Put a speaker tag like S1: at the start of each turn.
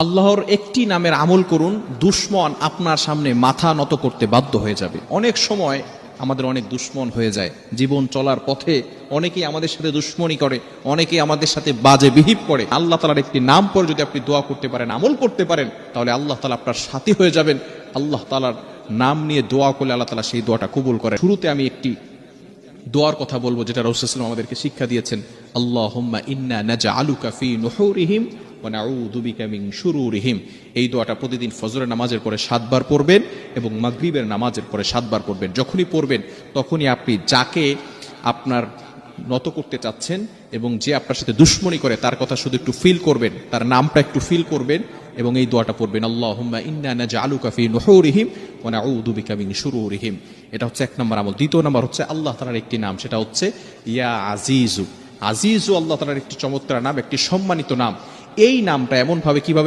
S1: আল্লাহর একটি নামের আমল করুন, দুশমন আপনার সামনে মাথা নত করতে বাধ্য হয়ে যাবে। অনেক সময় আমাদের অনেক দুশমন হয়ে যায় জীবন চলার পথে, অনেকেই আমাদের সাথে দুশমনি করে, অনেকেই আমাদের সাথে বাজে বিহেভ করে। আল্লাহ তাআলার একটি নাম পরে যদি আপনি দোয়া করতে পারেন, আমল করতে পারেন, তাহলে আল্লাহ তাআলা আপনার সাথী হয়ে যাবেন। আল্লাহ তাআলার নাম নিয়ে দোয়া করলে আল্লাহ তাআলা সেই দোয়াটা কবুল করেন। শুরুতে আমি একটি দোয়ার কথা বলবো যেটা রাসূল সাল্লাল্লাহু আলাইহি ওয়াসাল্লাম আমাদেরকে শিক্ষা দিয়েছেন। আল্লাহুম্মা ইন্না নাজআলুকা ফি নুহুরিহিম ওয়া নাউযু বিকা মিন শুরুরিহিম। এই দোয়াটা প্রতিদিন ফজরের নামাজের পরে 7 বার পড়বেন এবং মাগরিবের নামাজের পরে 7 বার পড়বেন। যখনই পড়বেন তখনই আপনি যাকে আপনার নত করতে চাচ্ছেন এবং যে আপনার সাথে দুশমনি করে তার কথা শুধু একটু ফিল করবেন, তার নামটা একটু ফিল করবেন এবং এই দোয়াটা পড়বেন। আল্লাহুম্মা ইন্না নাজআলুকা ফি নুহুরিহিম ওয়া নাউযু বিকা মিন শুরুরিহিম। এটা হচ্ছে 1 নম্বর আমল। দ্বিতীয় নম্বর হচ্ছে আল্লাহ তাআলার একটি নাম, সেটা হচ্ছে ইয়া আজিজু। আজিজু আল্লাহ তাআলার একটি চমৎকার নাম, একটি সম্মানিত নাম। এই নামটা এমন ভাবে কিভাবে